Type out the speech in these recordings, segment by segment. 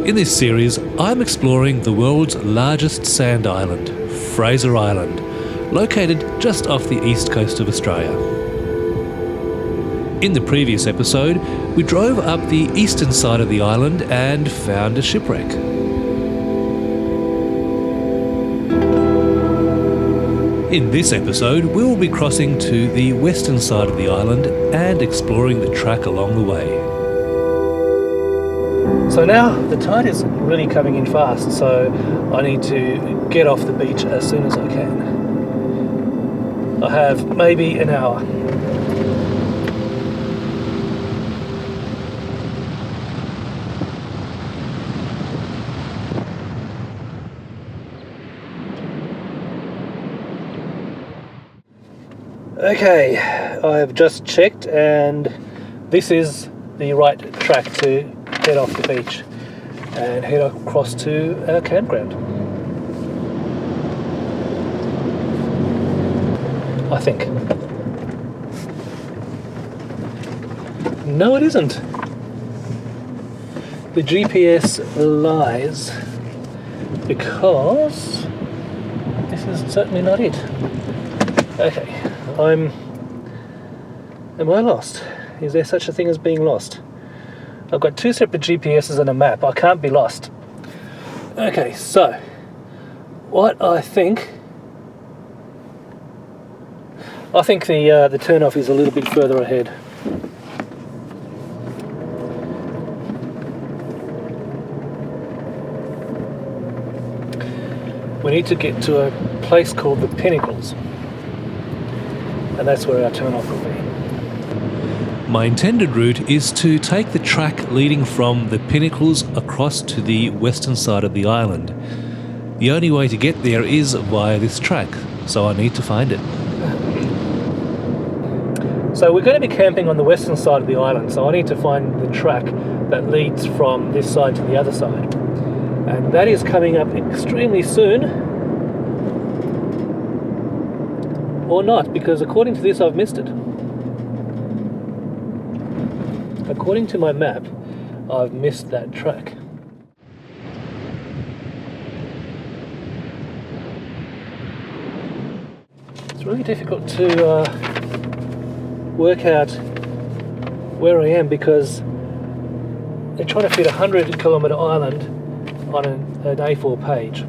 In this series, I'm exploring the world's largest sand island, Fraser Island, located just off the east coast of Australia. In the previous episode, we drove up the eastern side of the island and found a shipwreck. In this episode, we will be crossing to the western side of the island and exploring the track along the way. So now the tide is really coming in fast, so I need to get off the beach as soon as I can. I have maybe an hour. Okay, I've just checked and this is the right track to head off the beach and head across to our campground. I think. No, it isn't. The GPS lies because this is certainly not it. Okay, am I lost? Is there such a thing as being lost? I've got two separate GPSs and a map. I can't be lost. Okay, so what I think the turn-off is a little bit further ahead. We need to get to a place called the Pinnacles, and that's where our turn-off will be. My intended route is to take the track leading from the Pinnacles across to the western side of the island. The only way to get there is via this track, so I need to find it. So we're going to be camping on the western side of the island, so I need to find the track that leads from this side to the other side. And that is coming up extremely soon. Or not, because according to this I've missed it. According to my map, I've missed that track. It's really difficult to work out where I am because they're trying to fit a 100-kilometre island on an A4 page.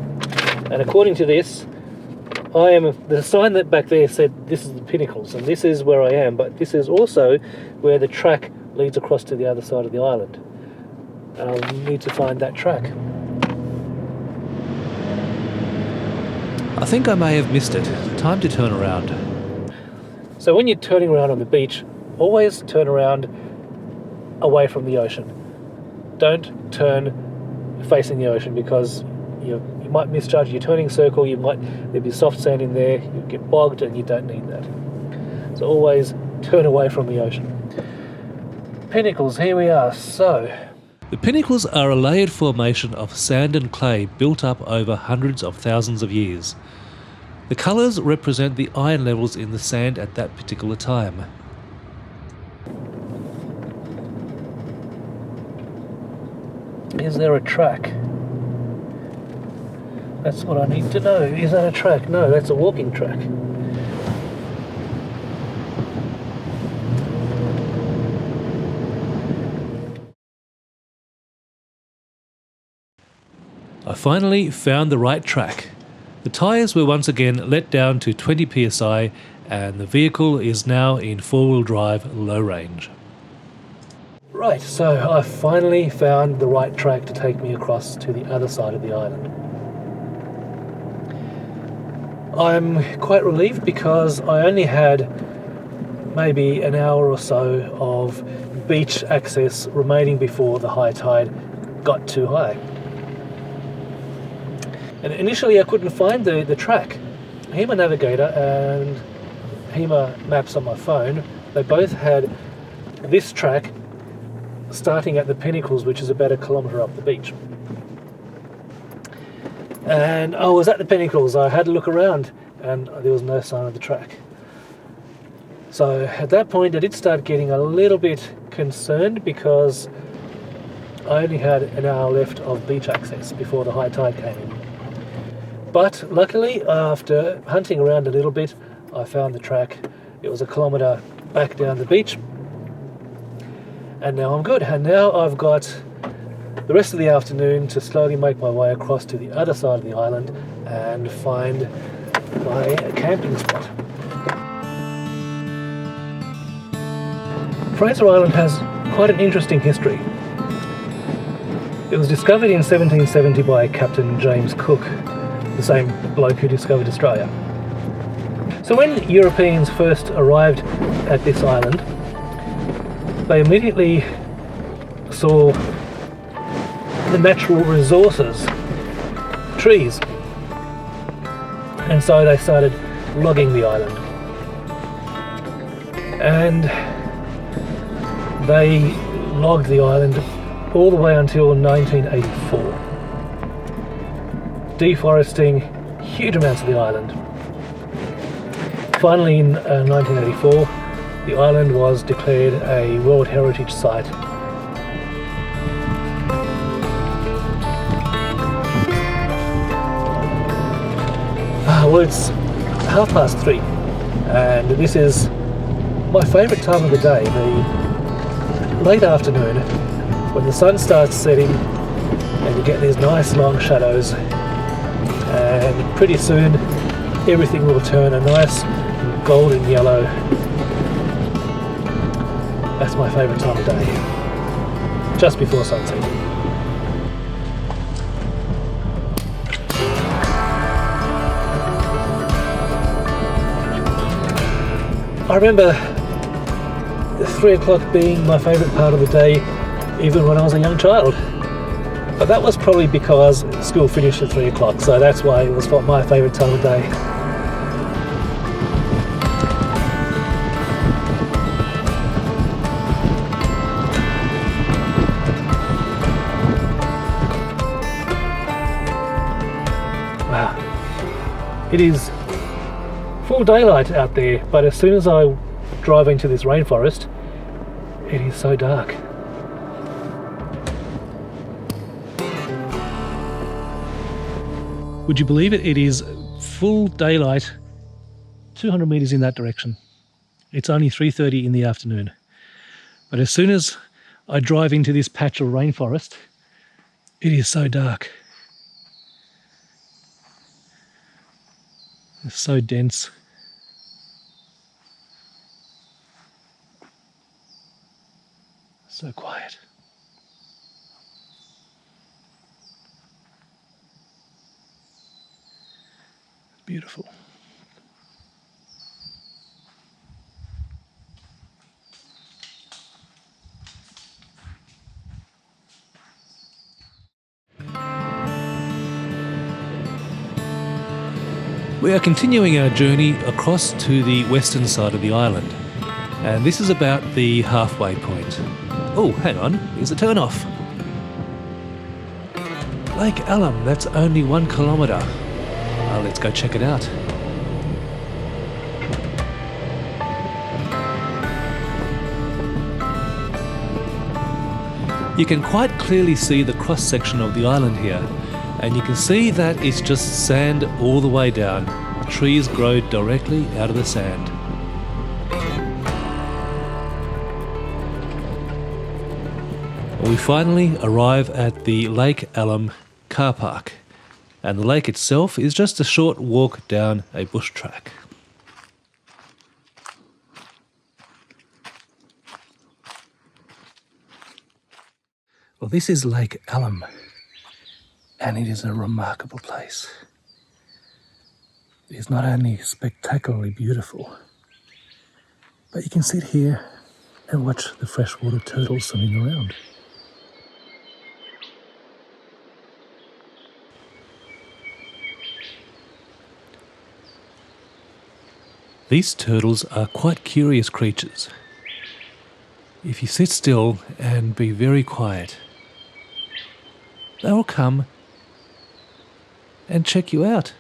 And according to this, the sign that back there said this is the Pinnacles, and this is where I am, but this is also where the track leads across to the other side of the island. And I'll need to find that track. I think I may have missed it. Time to turn around. So when you're turning around on the beach, always turn around away from the ocean. Don't turn facing the ocean because you might misjudge your turning circle, there'll be soft sand in there, you'll get bogged and you don't need that. So always turn away from the ocean. Pinnacles, here we are. So The Pinnacles are a layered formation of sand and clay built up over hundreds of thousands of years. The colours represent the iron levels in the sand at that particular time. is there a track? That's what I need to know. Is that a track? No, that's a walking track. I finally found the right track. The tyres were once again let down to 20 psi and the vehicle is now in four-wheel drive low range. Right, so I finally found the right track to take me across to the other side of the island. I'm quite relieved because I only had maybe an hour or so of beach access remaining before the high tide got too high. And initially I couldn't find the track. HEMA Navigator and HEMA Maps on my phone, they both had this track starting at the Pinnacles, which is about 1 kilometre up the beach. And I was at the Pinnacles, I had a look around and there was no sign of the track. So at that point I did start getting a little bit concerned because I only had an hour left of beach access before the high tide came in. But luckily, after hunting around a little bit, I found the track. It was a kilometre back down the beach, and now I'm good. And now I've got the rest of the afternoon to slowly make my way across to the other side of the island and find my camping spot. Fraser Island has quite an interesting history. It was discovered in 1770 by Captain James Cook, the same bloke who discovered Australia. So when Europeans first arrived at this island, they immediately saw the natural resources, trees, and so they started logging the island. And they logged the island all the way until 1984, deforesting huge amounts of the island. Finally, in 1984, the island was declared a World Heritage Site. Well, it's 3:30, and this is my favourite time of the day, the late afternoon, when the sun starts setting and you get these nice long shadows, and pretty soon everything will turn a nice golden yellow. That's my favourite time of day, just before sunset. I remember 3 o'clock being my favourite part of the day, even when I was a young child. But that was probably because school finished at 3 o'clock, so that's why it was my favourite time of day. Wow. It is full daylight out there, but as soon as I drive into this rainforest, it is so dark. Would you believe it? It is full daylight 200 metres in that direction. It's only 3:30 in the afternoon. But as soon as I drive into this patch of rainforest, it is so dark. It's so dense. So quiet. Beautiful. We are continuing our journey across to the western side of the island, and this is about the halfway point. Oh, hang on, here's a turn off. Lake Allom, that's only 1 kilometre. Let's go check it out. You can quite clearly see the cross section of the island here, and you can see that it's just sand all the way down. Trees grow directly out of the sand. We finally arrive at the Lake Allom car park, and the lake itself is just a short walk down a bush track. Well, this is Lake Allom, and it is a remarkable place. It is not only spectacularly beautiful, but you can sit here and watch the freshwater turtles swimming around. These turtles are quite curious creatures. If you sit still and be very quiet, they will come and check you out.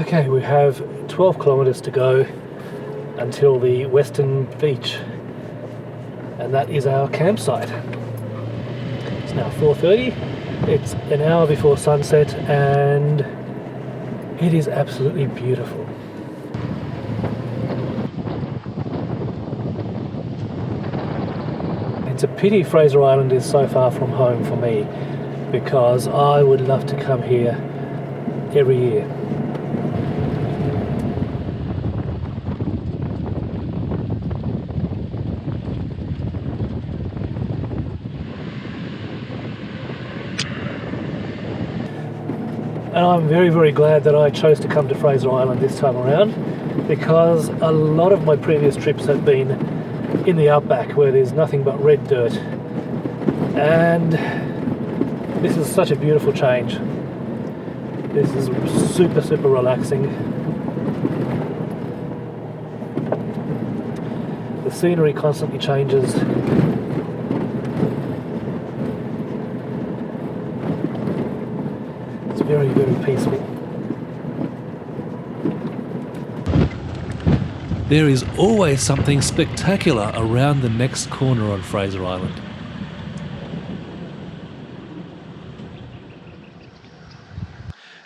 Okay, we have 12 kilometers to go until the western beach, and that is our campsite. It's now 4:30. It's an hour before sunset, and it is absolutely beautiful. It's a pity Fraser Island is so far from home for me, because I would love to come here every year. And I'm very, very glad that I chose to come to Fraser Island this time around, because a lot of my previous trips have been in the outback where there's nothing but red dirt. And this is such a beautiful change. This is super, super relaxing. The scenery constantly changes. It's very, very peaceful. There is always something spectacular around the next corner on Fraser Island.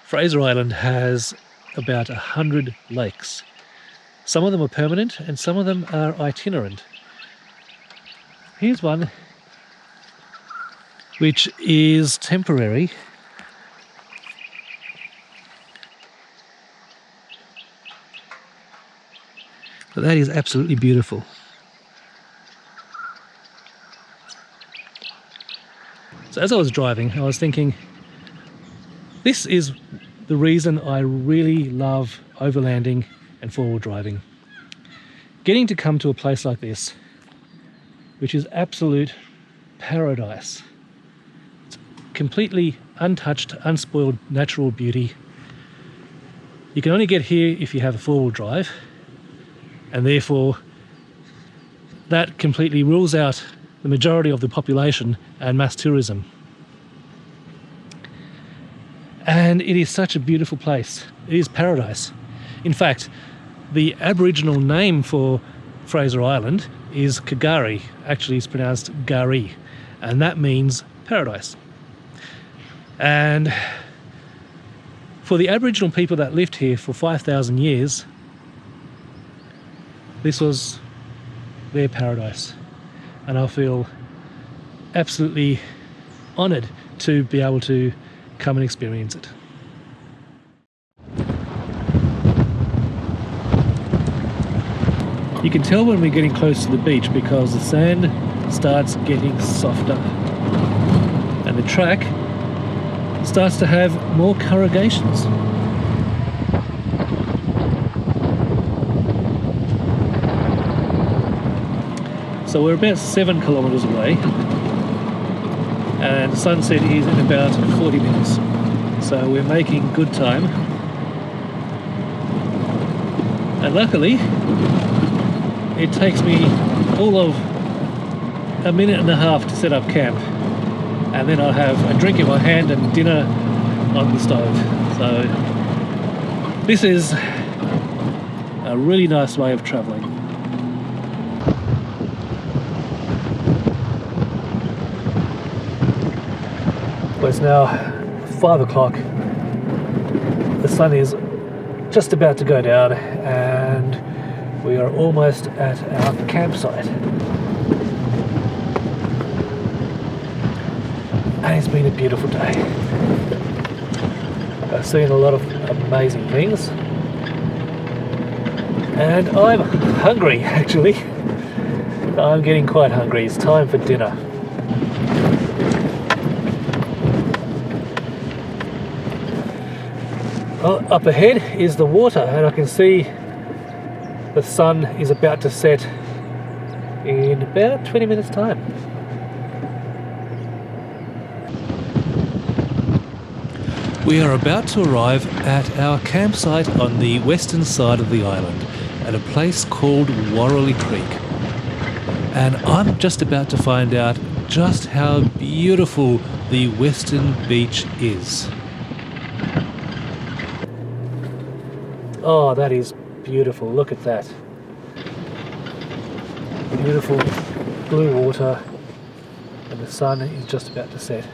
Fraser Island has about 100 lakes. Some of them are permanent and some of them are itinerant. Here's one which is temporary. But that is absolutely beautiful. So as I was driving, I was thinking, this is the reason I really love overlanding and four-wheel driving. Getting to come to a place like this, which is absolute paradise. It's completely untouched, unspoiled natural beauty. You can only get here if you have a four-wheel drive, and therefore that completely rules out the majority of the population and mass tourism. And it is such a beautiful place. It is paradise. In fact, the Aboriginal name for Fraser Island is Kagari. Actually, it's pronounced Gari, and that means paradise. And for the Aboriginal people that lived here for 5,000 years, this was their paradise. And I feel absolutely honoured to be able to come and experience it. You can tell when we're getting close to the beach because the sand starts getting softer and the track starts to have more corrugations. So we're about 7 kilometres away, and sunset is in about 40 minutes. So we're making good time. And luckily, it takes me all of a minute and a half to set up camp. And then I'll have a drink in my hand and dinner on the stove. So this is a really nice way of travelling. Well, it's now 5 o'clock. The sun is just about to go down and we are almost at our campsite. And it's been a beautiful day. I've seen a lot of amazing things. And I'm hungry, actually. I'm getting quite hungry. It's time for dinner. Well, up ahead is the water, and I can see the sun is about to set in about 20 minutes time. We are about to arrive at our campsite on the western side of the island at a place called Warrelly Creek. And I'm just about to find out just how beautiful the western beach is. Oh, that is beautiful. Look at that. Beautiful blue water, and the sun is just about to set.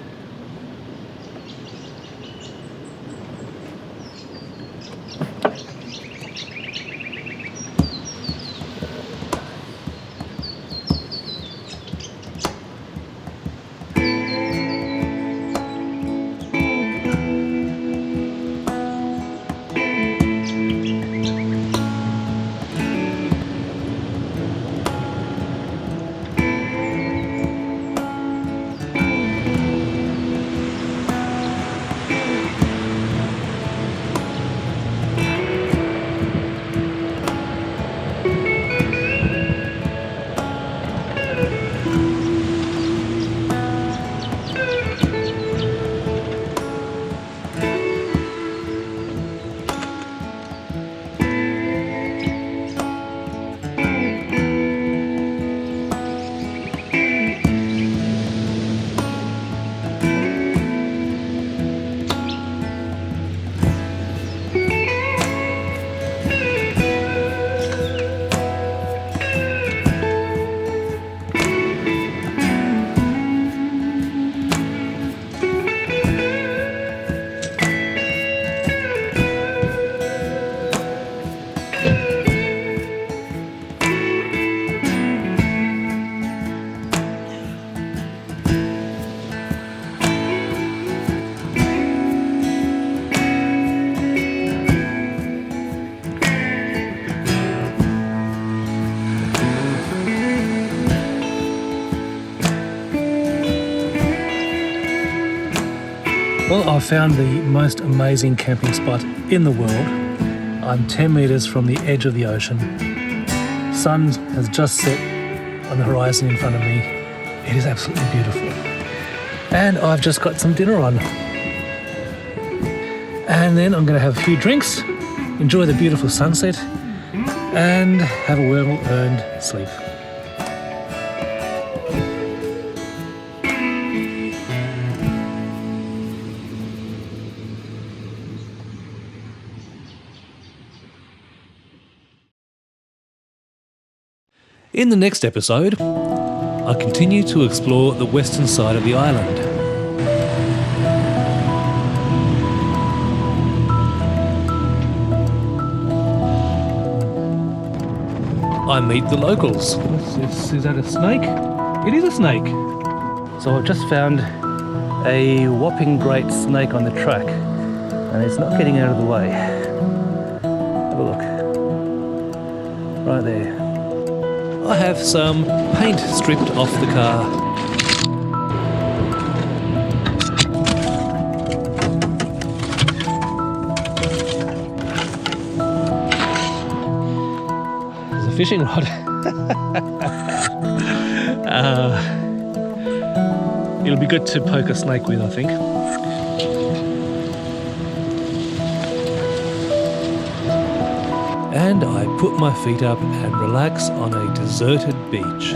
Well, I've found the most amazing camping spot in the world. I'm 10 meters from the edge of the ocean. Sun has just set on the horizon in front of me. It is absolutely beautiful. And I've just got some dinner on. And then I'm going to have a few drinks, enjoy the beautiful sunset, and have a well-earned sleep. In the next episode, I continue to explore the western side of the island. I meet the locals. Is that a snake? It is a snake. So I've just found a whopping great snake on the track, and it's not getting out of the way. Have a look. Right there. I have some paint stripped off the car. There's a fishing rod. It'll be good to poke a snake with, I think. And I put my feet up and relax on a deserted beach.